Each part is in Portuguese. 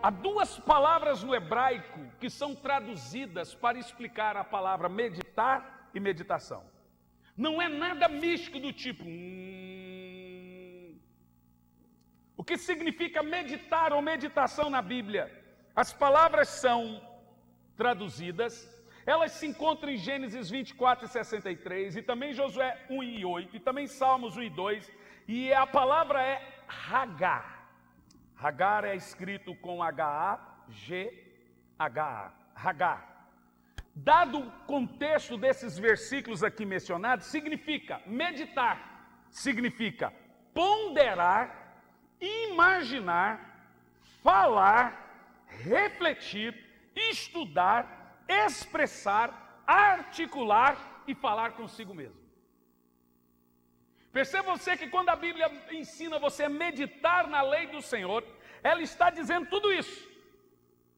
há duas palavras no hebraico que são traduzidas para explicar a palavra meditar e meditação. Não é nada místico do tipo... O que significa meditar ou meditação na Bíblia? As palavras são traduzidas, elas se encontram em Gênesis 24 e 63, e também Josué 1 e 8, e também Salmos 1 e 2, e a palavra é Hagar. Hagar é escrito com H-A-G-H-A, Hagar. Dado o contexto desses versículos aqui mencionados, significa meditar, significa ponderar, imaginar, falar, refletir, estudar, expressar, articular e falar consigo mesmo. Perceba você que quando a Bíblia ensina você a meditar na lei do Senhor, ela está dizendo tudo isso.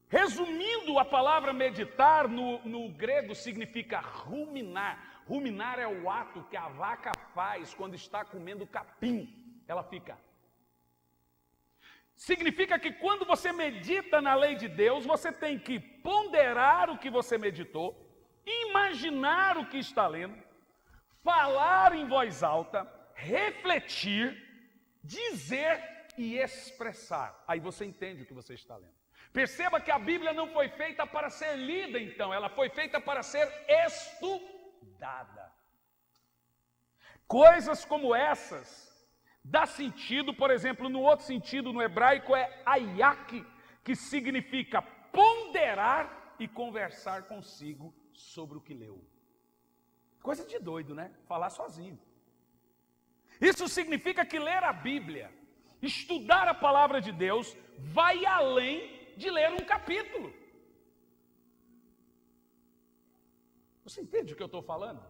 Resumindo, a palavra meditar no grego significa ruminar. Ruminar é o ato que a vaca faz quando está comendo capim. Ela fica. Significa que quando você medita na lei de Deus, você tem que ponderar o que você meditou, imaginar o que está lendo, falar em voz alta, refletir, dizer e expressar. Aí você entende o que você está lendo. Perceba que a Bíblia não foi feita para ser lida, então, ela foi feita para ser estudada. Coisas como essas dá sentido, por exemplo, no outro sentido, no hebraico é ayak, que significa ponderar e conversar consigo sobre o que leu. Coisa de doido, né? Falar sozinho. Isso significa que ler a Bíblia, estudar a palavra de Deus, vai além de ler um capítulo. Você entende o que eu estou falando?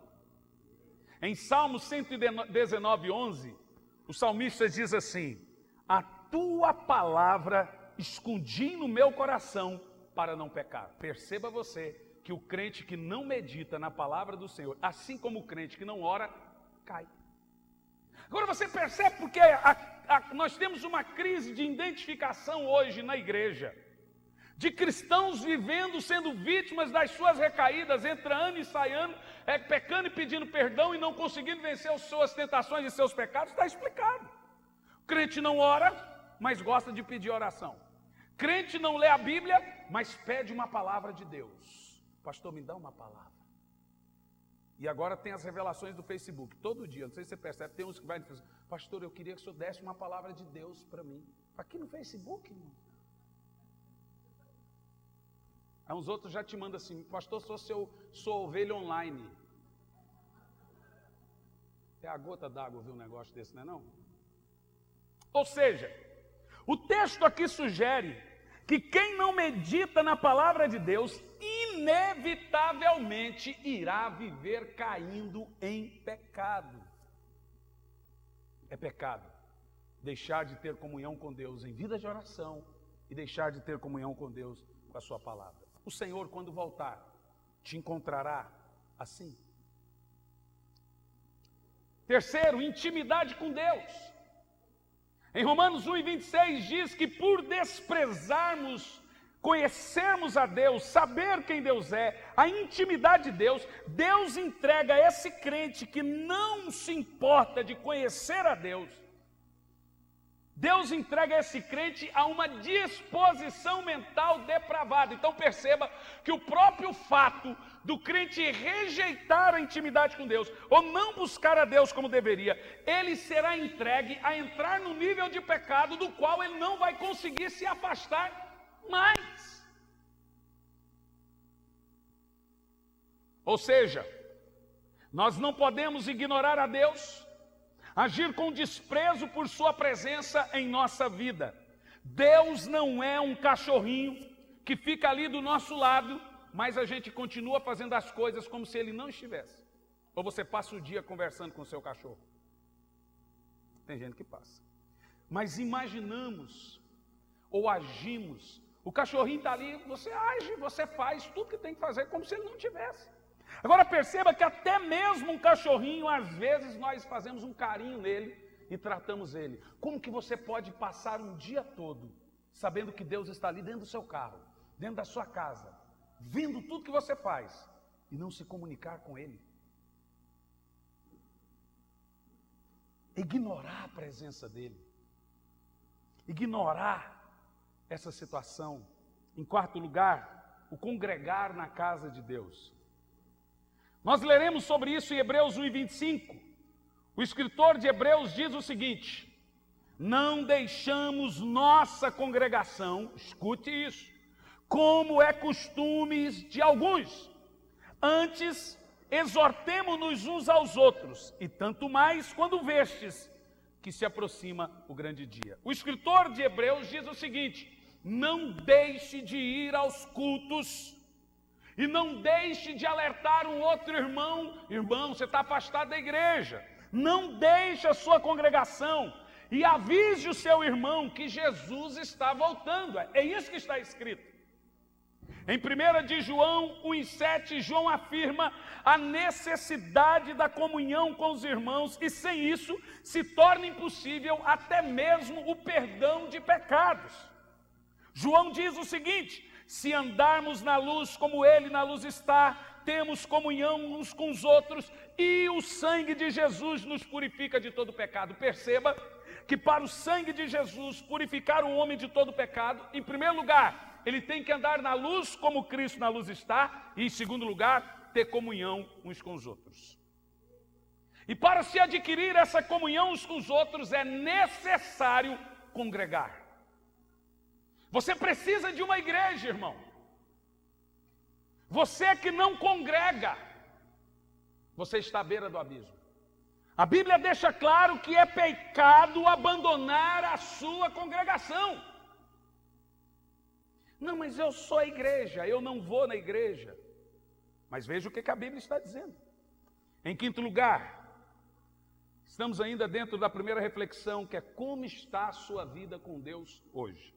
Em Salmo 119, 11, o salmista diz assim: a tua palavra escondi no meu coração para não pecar. Perceba você que o crente que não medita na palavra do Senhor, assim como o crente que não ora, cai. Agora você percebe porque nós temos uma crise de identificação hoje na igreja, de cristãos vivendo, sendo vítimas das suas recaídas, entra ano e sai ano, pecando e pedindo perdão e não conseguindo vencer as suas tentações e seus pecados. Está explicado. O crente não ora, mas gosta de pedir oração. Crente não lê a Bíblia, mas pede uma palavra de Deus. Pastor, me dá uma palavra. E agora tem as revelações do Facebook, todo dia, não sei se você percebe, tem uns que vai dizer: pastor, eu queria que o senhor desse uma palavra de Deus para mim. Aqui no Facebook, irmão. Aí uns outros já te mandam assim: pastor, sua ovelha online. É a gota d'água ouvir um negócio desse, não é não? Ou seja, o texto aqui sugere que quem não medita na palavra de Deus, inevitavelmente irá viver caindo em pecado. É pecado deixar de ter comunhão com Deus em vida de oração e deixar de ter comunhão com Deus com a sua palavra. O Senhor, quando voltar, te encontrará assim. Terceiro, intimidade com Deus. Em Romanos 1 e 26 diz que por desprezarmos, conhecermos a Deus, saber quem Deus é, a intimidade de Deus, Deus entrega a esse crente que não se importa de conhecer a Deus, Deus entrega esse crente a uma disposição mental depravada. Então perceba que o próprio fato do crente rejeitar a intimidade com Deus, ou não buscar a Deus como deveria, ele será entregue a entrar no nível de pecado do qual ele não vai conseguir se afastar mais. Ou seja, nós não podemos ignorar a Deus, agir com desprezo por sua presença em nossa vida. Deus não é um cachorrinho que fica ali do nosso lado, mas a gente continua fazendo as coisas como se ele não estivesse. Ou você passa o dia conversando com o seu cachorro. Tem gente que passa. Mas imaginamos ou agimos. O cachorrinho está ali, você age, você faz tudo que tem que fazer como se ele não tivesse. Agora perceba que até mesmo um cachorrinho, às vezes nós fazemos um carinho nele e tratamos ele. Como que você pode passar um dia todo sabendo que Deus está ali dentro do seu carro, dentro da sua casa, vendo tudo que você faz, e não se comunicar com Ele? Ignorar a presença dEle, ignorar essa situação. Em quarto lugar, o congregar na casa de Deus. Nós leremos sobre isso em Hebreus 1:25. O escritor de Hebreus diz o seguinte: não deixamos nossa congregação, escute isso, como é costume de alguns, antes exortemo-nos uns aos outros, e tanto mais quando vestes que se aproxima o grande dia. O escritor de Hebreus diz o seguinte: não deixe de ir aos cultos, e não deixe de alertar um outro irmão: irmão, você está afastado da igreja. Não deixe a sua congregação, e avise o seu irmão que Jesus está voltando. É isso que está escrito. Em 1 de João 1:7, João afirma a necessidade da comunhão com os irmãos, e sem isso se torna impossível até mesmo o perdão de pecados. João diz o seguinte: se andarmos na luz como Ele na luz está, temos comunhão uns com os outros, e o sangue de Jesus nos purifica de todo pecado. Perceba que para o sangue de Jesus purificar o homem de todo pecado, em primeiro lugar, ele tem que andar na luz como Cristo na luz está, e em segundo lugar, ter comunhão uns com os outros. E para se adquirir essa comunhão uns com os outros, é necessário congregar. Você precisa de uma igreja, irmão. Você que não congrega, você está à beira do abismo. A Bíblia deixa claro que é pecado abandonar a sua congregação. Não, mas eu sou a igreja, eu não vou na igreja. Mas veja o que a Bíblia está dizendo. Em quinto lugar, estamos ainda dentro da primeira reflexão, que é como está a sua vida com Deus hoje.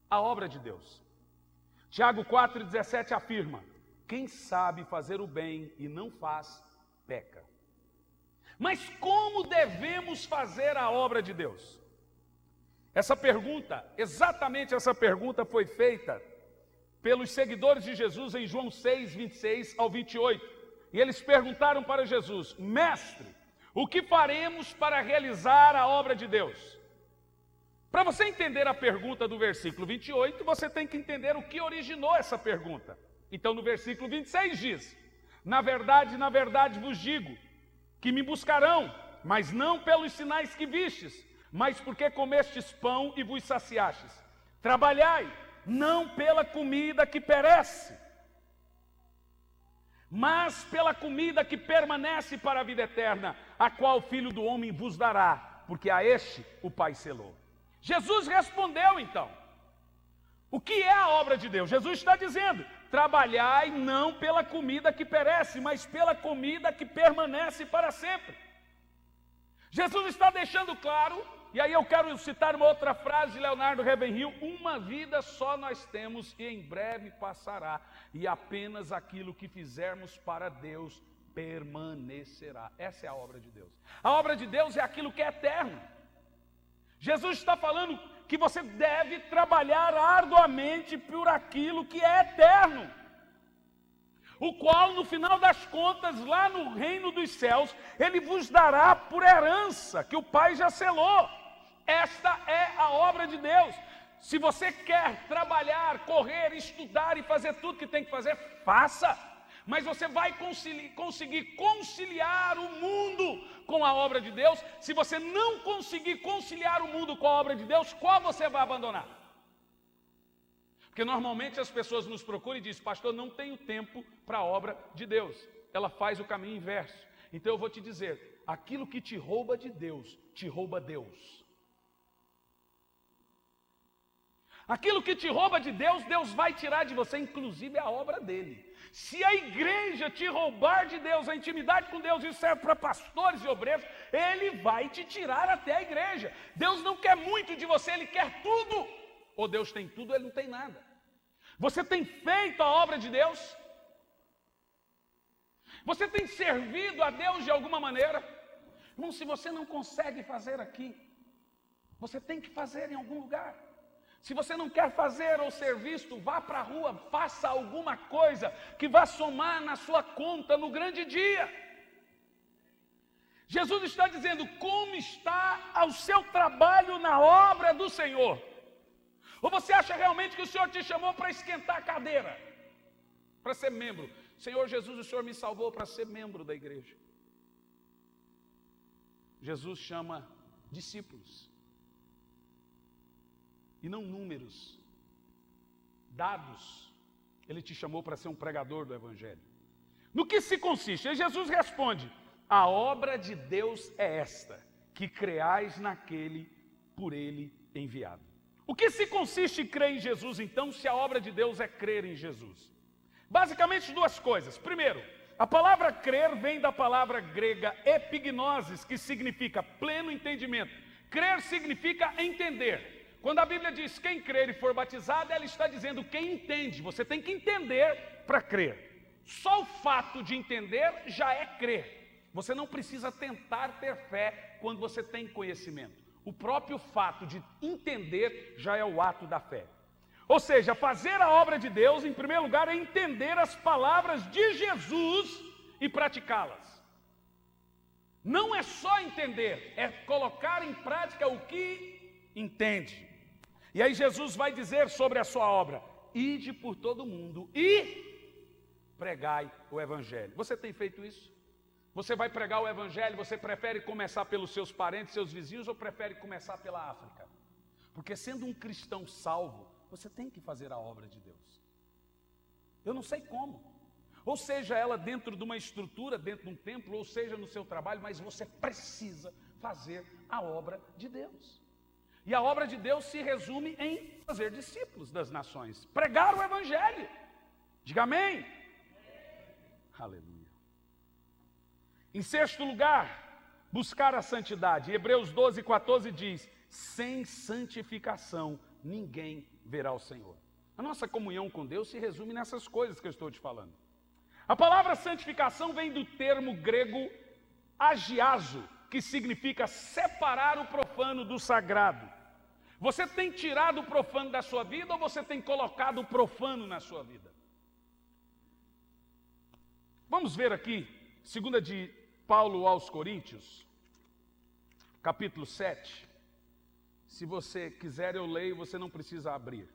A obra de Deus. Tiago 4,17 afirma: quem sabe fazer o bem e não faz, peca. Mas como devemos fazer a obra de Deus? Essa pergunta, exatamente essa pergunta foi feita pelos seguidores de Jesus em João 6:26 ao 28. E eles perguntaram para Jesus: mestre, o que faremos para realizar a obra de Deus? Para você entender a pergunta do versículo 28, você tem que entender o que originou essa pergunta. Então no versículo 26 diz: na verdade vos digo, que me buscarão, mas não pelos sinais que vistes, mas porque comestes pão e vos saciastes. Trabalhai, não pela comida que perece, mas pela comida que permanece para a vida eterna, a qual o Filho do Homem vos dará, porque a este o Pai selou. Jesus respondeu então: o que é a obra de Deus? Jesus está dizendo: trabalhai não pela comida que perece, mas pela comida que permanece para sempre. Jesus está deixando claro, e aí eu quero citar uma outra frase de Leonardo Ravenhill: uma vida só nós temos e em breve passará, e apenas aquilo que fizermos para Deus permanecerá. Essa é a obra de Deus. A obra de Deus é aquilo que é eterno. Jesus está falando que você deve trabalhar arduamente por aquilo que é eterno, o qual no final das contas, lá no reino dos céus, Ele vos dará por herança, que o Pai já selou. Esta é a obra de Deus. Se você quer trabalhar, correr, estudar e fazer tudo que tem que fazer, faça. Mas você vai conseguir conciliar o mundo com a obra de Deus. Se você não conseguir conciliar o mundo com a obra de Deus, qual você vai abandonar? Porque normalmente as pessoas nos procuram e dizem: pastor, não tenho tempo para a obra de Deus. Ela faz o caminho inverso. Então eu vou te dizer: aquilo que te rouba de Deus, te rouba Deus. Aquilo que te rouba de Deus, Deus vai tirar de você, inclusive a obra dele. Se a igreja te roubar de Deus, a intimidade com Deus, isso serve para pastores e obreiros, Ele vai te tirar até a igreja. Deus não quer muito de você, Ele quer tudo. Ou Deus tem tudo, Ele não tem nada. Você tem feito a obra de Deus? Você tem servido a Deus de alguma maneira? Irmão, se você não consegue fazer aqui, você tem que fazer em algum lugar. Se você não quer fazer ou ser visto, vá para a rua, faça alguma coisa que vá somar na sua conta no grande dia. Jesus está dizendo: como está o seu trabalho na obra do Senhor? Ou você acha realmente que o Senhor te chamou para esquentar a cadeira, para ser membro? Senhor Jesus, o Senhor me salvou para ser membro da igreja. Jesus chama discípulos, e não números, dados. Ele te chamou para ser um pregador do Evangelho. No que se consiste? E Jesus responde: a obra de Deus é esta, que creais naquele por ele enviado. O que se consiste em crer em Jesus, então, se a obra de Deus é crer em Jesus? Basicamente duas coisas. Primeiro, a palavra crer vem da palavra grega epignosis, que significa pleno entendimento. Crer significa entender. Quando a Bíblia diz quem crer e for batizado, ela está dizendo quem entende. Você tem que entender para crer. Só o fato de entender já é crer. Você não precisa tentar ter fé quando você tem conhecimento. O próprio fato de entender já é o ato da fé. Ou seja, fazer a obra de Deus, em primeiro lugar, é entender as palavras de Jesus e praticá-las. Não é só entender, é colocar em prática o que entende. E aí Jesus vai dizer sobre a sua obra: ide por todo mundo e pregai o Evangelho. Você tem feito isso? Você vai pregar o Evangelho, você prefere começar pelos seus parentes, seus vizinhos, ou prefere começar pela África? Porque sendo um cristão salvo, você tem que fazer a obra de Deus. Eu não sei como. Ou seja, ela dentro de uma estrutura, dentro de um templo, ou seja, no seu trabalho, mas você precisa fazer a obra de Deus. E a obra de Deus se resume em fazer discípulos das nações, pregar o Evangelho. Diga amém. Aleluia. Em sexto lugar, buscar a santidade. Hebreus 12:14 diz: sem santificação ninguém verá o Senhor. A nossa comunhão com Deus se resume nessas coisas que eu estou te falando. A palavra santificação vem do termo grego agiazo, que significa separar o profano do sagrado. Você tem tirado o profano da sua vida ou você tem colocado o profano na sua vida? Vamos ver aqui, 2 de Paulo aos Coríntios, capítulo 7. Se você quiser eu leio, você não precisa abrir.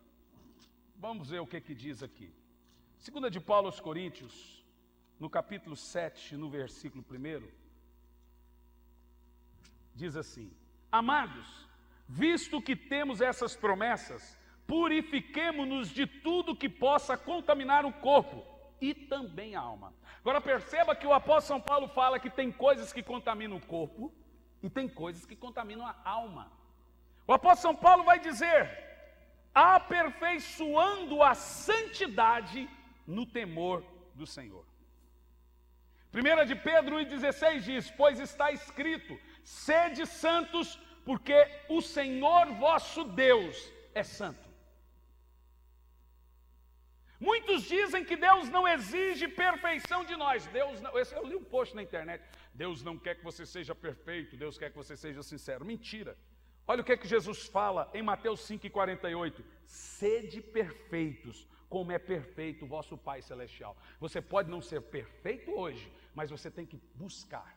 Vamos ver o que diz aqui. 2 de Paulo aos Coríntios, no capítulo 7, no versículo 1, diz assim: amados, visto que temos essas promessas, purifiquemo-nos de tudo que possa contaminar o corpo e também a alma. Agora perceba que o apóstolo São Paulo fala que tem coisas que contaminam o corpo e tem coisas que contaminam a alma. O apóstolo São Paulo vai dizer: aperfeiçoando a santidade no temor do Senhor. 1 de Pedro 1,16 diz: pois está escrito, sede santos, porque o Senhor vosso Deus é santo. Muitos dizem que Deus não exige perfeição de nós. Eu li um post na internet: Deus não quer que você seja perfeito, Deus quer que você seja sincero. Mentira. Olha o que Jesus fala em Mateus 5,48. Sede perfeitos, como é perfeito o vosso Pai Celestial. Você pode não ser perfeito hoje, mas você tem que buscar.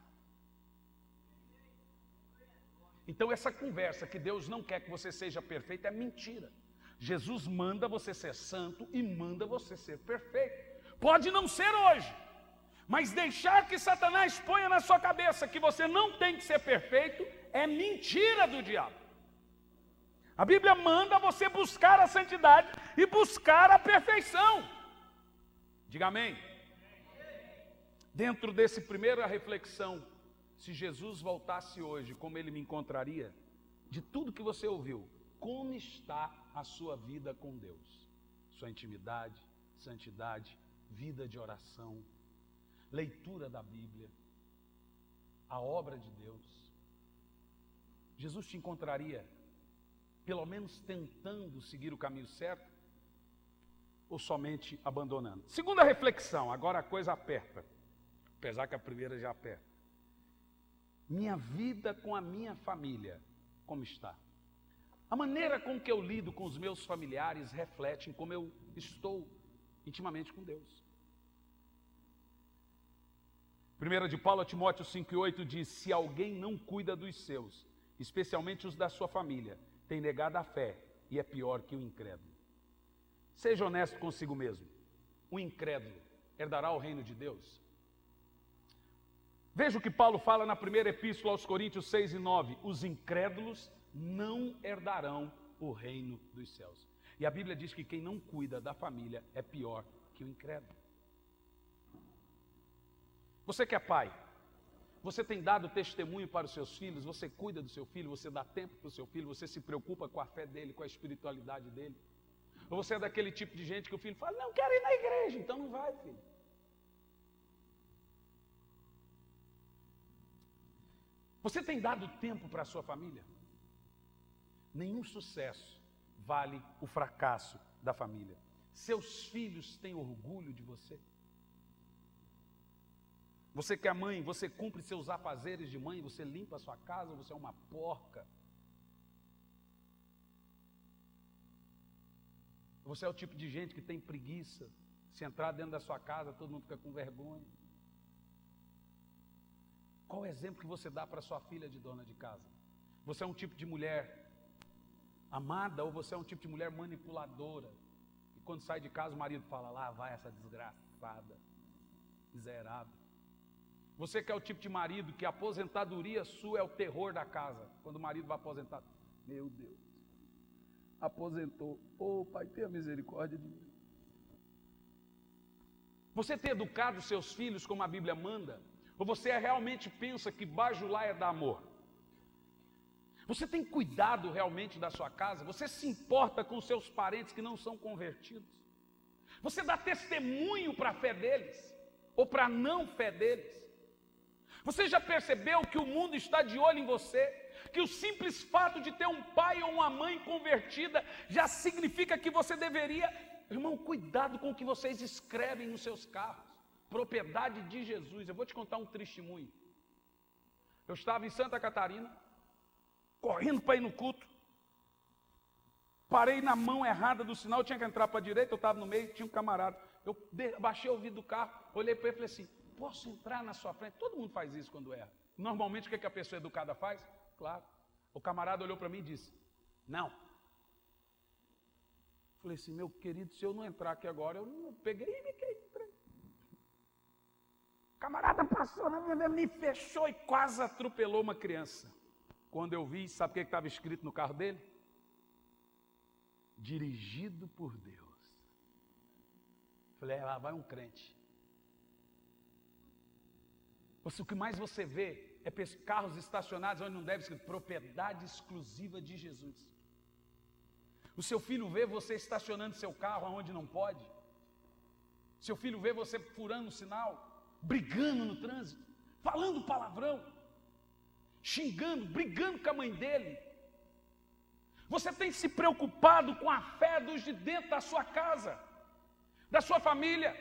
Então essa conversa que Deus não quer que você seja perfeito é mentira. Jesus manda você ser santo e manda você ser perfeito. Pode não ser hoje, mas deixar que Satanás ponha na sua cabeça que você não tem que ser perfeito é mentira do diabo. A Bíblia manda você buscar a santidade e buscar a perfeição. Diga amém. Dentro desse primeira reflexão, se Jesus voltasse hoje, como ele me encontraria? De tudo que você ouviu, como está a sua vida com Deus? Sua intimidade, santidade, vida de oração, leitura da Bíblia, a obra de Deus. Jesus te encontraria, pelo menos tentando seguir o caminho certo, ou somente abandonando? Segunda reflexão, agora a coisa aperta, apesar que a primeira já aperta. Minha vida com a minha família, como está? A maneira com que eu lido com os meus familiares reflete em como eu estou intimamente com Deus. 1 de Paulo a Timóteo 5,8 diz: se alguém não cuida dos seus, especialmente os da sua família, tem negado a fé e é pior que o incrédulo. Seja honesto consigo mesmo. O incrédulo herdará o reino de Deus? Veja o que Paulo fala na primeira epístola aos Coríntios 6:9. Os incrédulos não herdarão o reino dos céus. E a Bíblia diz que quem não cuida da família é pior que o incrédulo. Você que é pai, você tem dado testemunho para os seus filhos, você cuida do seu filho, você dá tempo para o seu filho, você se preocupa com a fé dele, com a espiritualidade dele? Ou você é daquele tipo de gente que o filho fala, não quero ir na igreja, então não vai, filho. Você tem dado tempo para a sua família? Nenhum sucesso vale o fracasso da família. Seus filhos têm orgulho de você? Você que é mãe, você cumpre seus afazeres de mãe, você limpa a sua casa, ou você é uma porca? Você é o tipo de gente que tem preguiça, se entrar dentro da sua casa, todo mundo fica com vergonha. Qual o exemplo que você dá para sua filha de dona de casa? Você é um tipo de mulher amada ou você é um tipo de mulher manipuladora? E quando sai de casa o marido fala, lá vai essa desgraçada, miserável. Você que é o tipo de marido que a aposentadoria sua é o terror da casa. Quando o marido vai aposentar, meu Deus, aposentou, ô pai, tenha misericórdia de mim. Você tem educado seus filhos como a Bíblia manda? Ou você realmente pensa que bajular é dar amor? Você tem cuidado realmente da sua casa? Você se importa com seus parentes que não são convertidos? Você dá testemunho para a fé deles? Ou para a não fé deles? Você já percebeu que o mundo está de olho em você? Que o simples fato de ter um pai ou uma mãe convertida já significa que você deveria... Irmão, cuidado com o que vocês escrevem nos seus carros. Propriedade de Jesus. Eu vou te contar um testemunho. Eu estava em Santa Catarina, correndo para ir no culto. Parei na mão errada do sinal, eu tinha que entrar para a direita, eu estava no meio, tinha um camarada. Eu baixei o vidro do carro, olhei para ele e falei assim, posso entrar na sua frente? Todo mundo faz isso quando erra. Normalmente o que a pessoa educada faz? Claro. O camarada olhou para mim e disse, não. Falei assim, meu querido, se eu não entrar aqui agora, eu não peguei e me entrei. O camarada passou na minha, me fechou e quase atropelou uma criança. Quando eu vi, sabe o que estava escrito no carro dele? Dirigido por Deus. Falei, lá vai um crente. O que mais você vê é carros estacionados onde não deve ser, propriedade exclusiva de Jesus. O seu filho vê você estacionando seu carro onde não pode. Seu filho vê você furando o sinal, brigando no trânsito, falando palavrão, xingando, brigando com a mãe dele. Você tem se preocupado com a fé dos de dentro da sua casa, da sua família.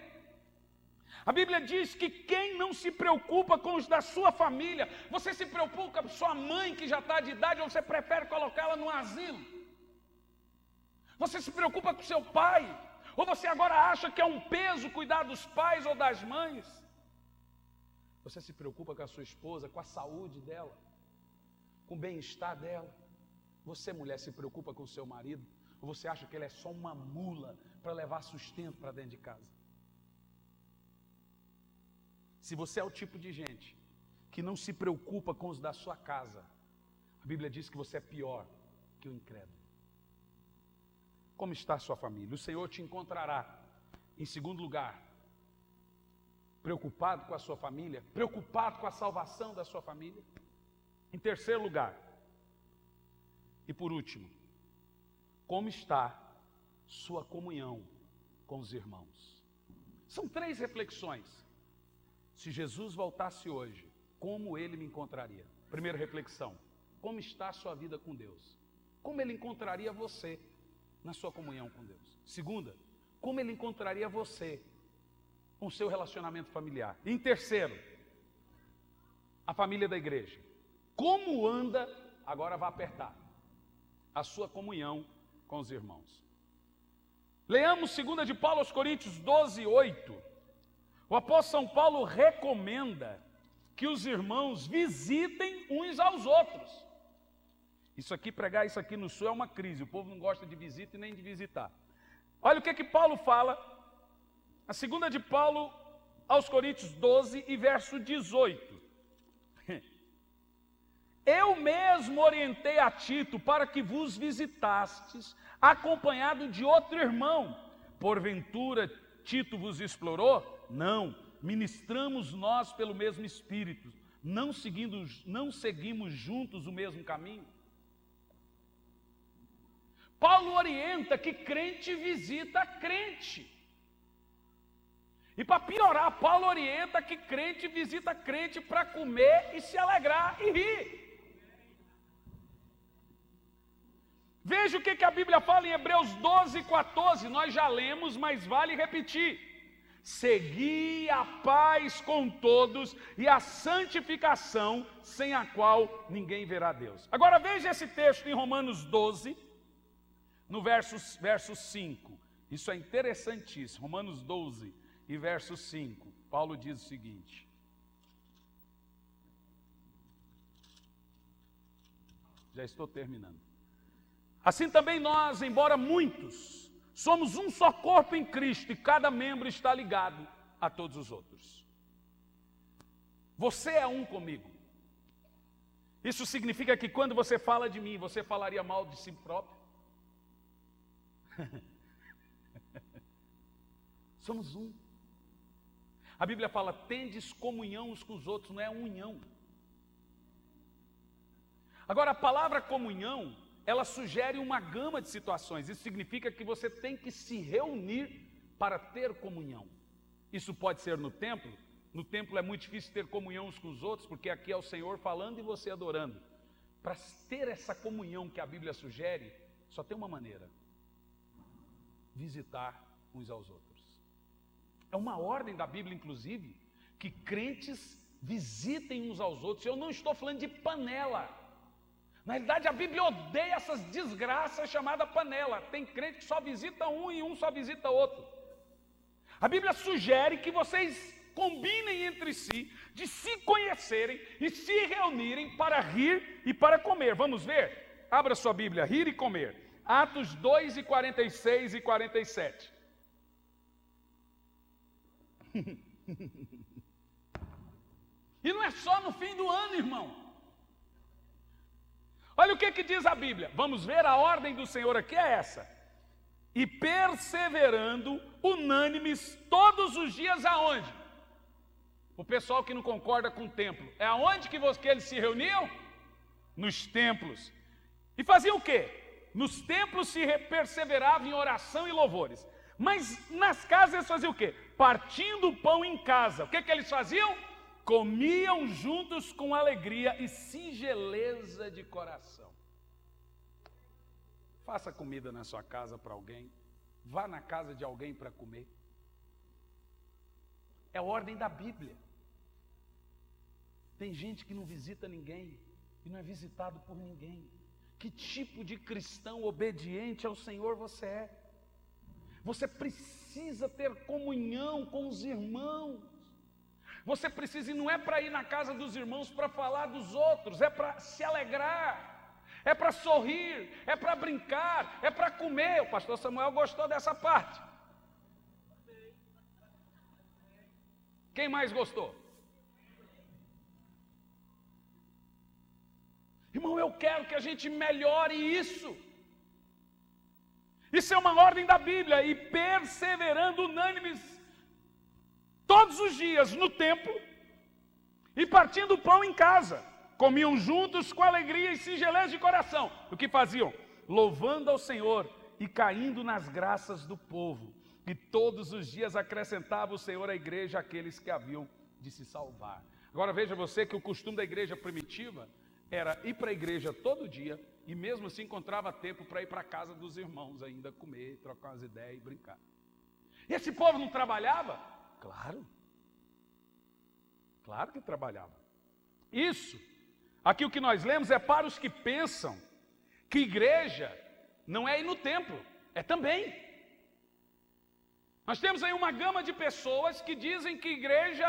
A Bíblia diz que quem não se preocupa com os da sua família, você se preocupa com sua mãe que já está de idade, ou você prefere colocá-la no asilo? Você se preocupa com seu pai? Ou você agora acha que é um peso cuidar dos pais ou das mães? Você se preocupa com a sua esposa, com a saúde dela, com o bem-estar dela? Você, mulher, se preocupa com o seu marido? Ou você acha que ele é só uma mula para levar sustento para dentro de casa? Se você é o tipo de gente que não se preocupa com os da sua casa, a Bíblia diz que você é pior que o incrédulo. Como está a sua família? O Senhor te encontrará, em segundo lugar, preocupado com a sua família, preocupado com a salvação da sua família. Em terceiro lugar, e por último, como está sua comunhão com os irmãos? São 3 reflexões. Se Jesus voltasse hoje, como ele me encontraria? Primeira reflexão, como está a sua vida com Deus? Como ele encontraria você na sua comunhão com Deus? Segunda, como ele encontraria você com o seu relacionamento familiar? E em terceiro, a família da igreja. Como anda, agora vai apertar, a sua comunhão com os irmãos. Leamos 2 de Paulo aos Coríntios 12:8. O apóstolo São Paulo recomenda que os irmãos visitem uns aos outros. Pregar isso aqui no sul é uma crise, o povo não gosta de visita e nem de visitar. Olha o que Paulo fala, a 2 de Paulo aos Coríntios 12 e verso 18. Eu mesmo orientei a Tito para que vos visitastes, acompanhado de outro irmão. Porventura Tito vos explorou? Não, ministramos nós pelo mesmo Espírito, não seguimos juntos o mesmo caminho. Paulo orienta que crente visita crente. E para piorar, Paulo orienta que crente visita crente para comer e se alegrar e rir. Veja o que a Bíblia fala em Hebreus 12:14, nós já lemos, mas vale repetir. Segui a paz com todos e a santificação, sem a qual ninguém verá Deus. Agora veja esse texto em Romanos 12, no verso 5. Isso é interessantíssimo. Romanos 12 e verso 5. Paulo diz o seguinte. Já estou terminando. Assim também nós, embora muitos, somos um só corpo em Cristo e cada membro está ligado a todos os outros. Você é um comigo. Isso significa que quando você fala de mim, você falaria mal de si próprio? Somos um. A Bíblia fala, tendes comunhão uns com os outros, não é união. Agora, a palavra comunhão, ela sugere uma gama de situações. Isso significa que você tem que se reunir para ter comunhão. Isso pode ser no templo. No templo é muito difícil ter comunhão uns com os outros, porque aqui é o Senhor falando e você adorando. Para ter essa comunhão que a Bíblia sugere, só tem uma maneira: visitar uns aos outros. É uma ordem da Bíblia, inclusive, que crentes visitem uns aos outros. Eu não estou falando de panela. Na realidade, a Bíblia odeia essas desgraças chamadas panela. Tem crente que só visita um e um só visita outro. A Bíblia sugere que vocês combinem entre si, de se conhecerem e se reunirem para rir e para comer. Vamos ver? Abra sua Bíblia, rir e comer. Atos 2 e 46 e 47. E não é só no fim do ano, irmão. Olha o que diz a Bíblia. Vamos ver, a ordem do Senhor aqui é essa. E perseverando, unânimes, todos os dias aonde? O pessoal que não concorda com o templo. É aonde que eles se reuniam? Nos templos. E faziam o quê? Nos templos se perseveravam em oração e louvores. Mas nas casas eles faziam o quê? Partindo o pão em casa. O que eles faziam? Comiam juntos com alegria e singeleza de coração. Faça comida na sua casa para alguém. Vá na casa de alguém para comer. É a ordem da Bíblia. Tem gente que não visita ninguém e não é visitado por ninguém. Que tipo de cristão obediente ao Senhor você é? Você precisa ter comunhão com os irmãos. Você precisa, e não é para ir na casa dos irmãos para falar dos outros, é para se alegrar, é para sorrir, é para brincar, é para comer. O pastor Samuel gostou dessa parte. Quem mais gostou? Irmão, eu quero que a gente melhore isso. Isso é uma ordem da Bíblia. E perseverando unânimes todos os dias no templo e partindo o pão em casa, comiam juntos com alegria e singeleza de coração. O que faziam? Louvando ao Senhor e caindo nas graças do povo. E todos os dias acrescentava o Senhor à igreja aqueles que haviam de se salvar. Agora veja você que o costume da igreja primitiva era ir para a igreja todo dia e mesmo assim encontrava tempo para ir para a casa dos irmãos ainda comer, trocar umas ideias e brincar. E esse povo não trabalhava? Claro. Claro que trabalhava. Isso, aqui o que nós lemos é para os que pensam Que igreja não é ir no templo, é também. Nós temos aí uma gama de pessoas que dizem que igreja...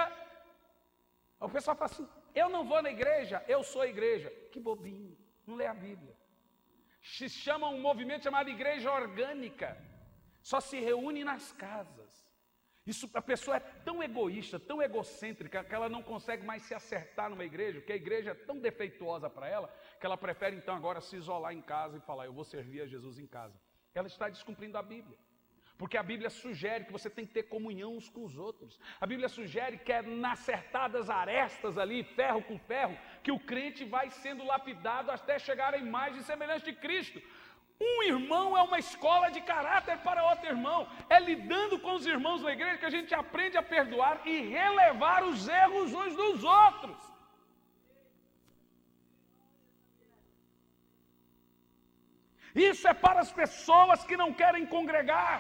O pessoal fala assim, eu não vou na igreja, eu sou a igreja. Que bobinho, não lê a Bíblia. Se chama um movimento chamado igreja orgânica. Só se reúne nas casas. Isso, a pessoa é tão egoísta, tão egocêntrica, que ela não consegue mais se acertar numa igreja, porque a igreja é tão defeituosa para ela, que ela prefere então agora se isolar em casa e falar, eu vou servir a Jesus em casa. Ela está descumprindo a Bíblia. Porque a Bíblia sugere que você tem que ter comunhão uns com os outros. A Bíblia sugere que é nas acertadas arestas ali, ferro com ferro, que o crente vai sendo lapidado até chegar à imagem semelhante de Cristo. Um irmão é uma escola de caráter para outro irmão. É lidando com os irmãos na igreja que a gente aprende a perdoar e relevar os erros uns dos outros. Isso é para as pessoas que não querem congregar.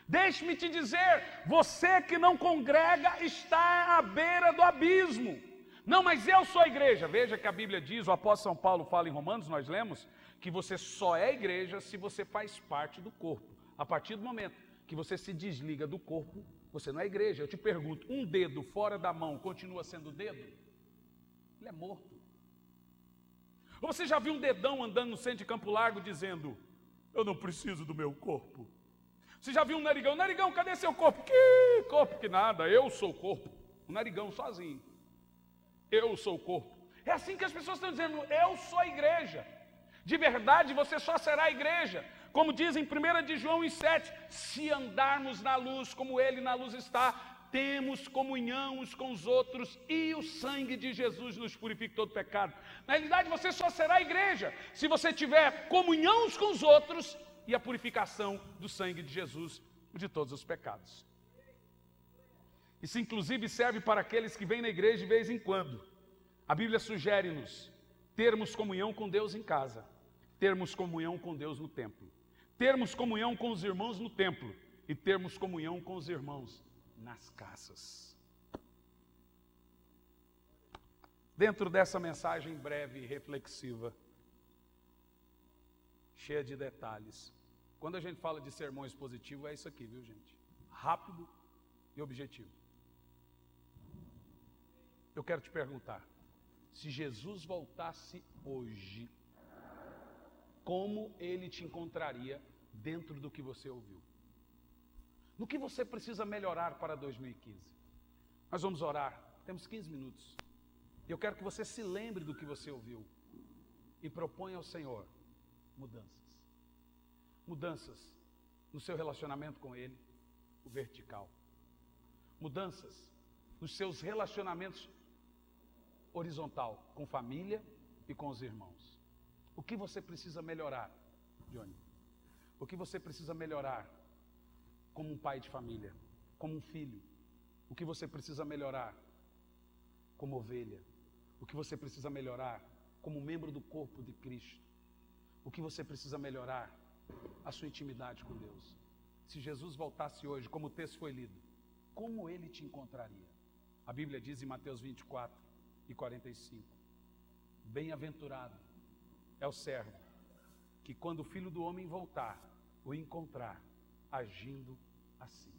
Deixe-me te dizer, você que não congrega está à beira do abismo. Não, mas eu sou a igreja. Veja que a Bíblia diz, o apóstolo São Paulo fala em Romanos, nós lemos, que você só é igreja se você faz parte do corpo. A partir do momento que você se desliga do corpo, você não é igreja. Eu te pergunto, um dedo fora da mão continua sendo dedo? Ele é morto. Ou você já viu um dedão andando no centro de Campo Largo dizendo, eu não preciso do meu corpo? Você já viu um narigão? Narigão, cadê seu corpo? Que corpo que nada, eu sou o corpo. Um narigão sozinho. Eu sou o corpo. É assim que as pessoas estão dizendo, eu sou a igreja. De verdade, você só será a igreja. Como diz em 1 de João 7, se andarmos na luz como ele na luz está, temos comunhão uns com os outros e o sangue de Jesus nos purifica de todo pecado. Na realidade, você só será a igreja se você tiver comunhão uns com os outros e a purificação do sangue de Jesus de todos os pecados. Isso inclusive serve para aqueles que vêm na igreja de vez em quando. A Bíblia sugere-nos termos comunhão com Deus em casa, termos comunhão com Deus no templo, termos comunhão com os irmãos no templo e termos comunhão com os irmãos nas casas. Dentro dessa mensagem breve e reflexiva, cheia de detalhes, quando a gente fala de sermão expositivo, é isso aqui, viu, gente? Rápido e objetivo. Eu quero te perguntar, se Jesus voltasse hoje, como ele te encontraria dentro do que você ouviu? No que você precisa melhorar para 2015? Nós vamos orar, temos 15 minutos. Eu quero que você se lembre do que você ouviu e proponha ao Senhor mudanças. Mudanças no seu relacionamento com Ele, o vertical. Mudanças nos seus relacionamentos horizontal, com família e com os irmãos. O que você precisa melhorar, Johnny? O que você precisa melhorar como um pai de família, como um filho? O que você precisa melhorar como ovelha? O que você precisa melhorar como membro do corpo de Cristo? O que você precisa melhorar? A sua intimidade com Deus. Se Jesus voltasse hoje, como o texto foi lido, como ele te encontraria? A Bíblia diz em Mateus 24 e 45, bem-aventurado é o servo que quando o Filho do Homem voltar, o encontrar agindo assim.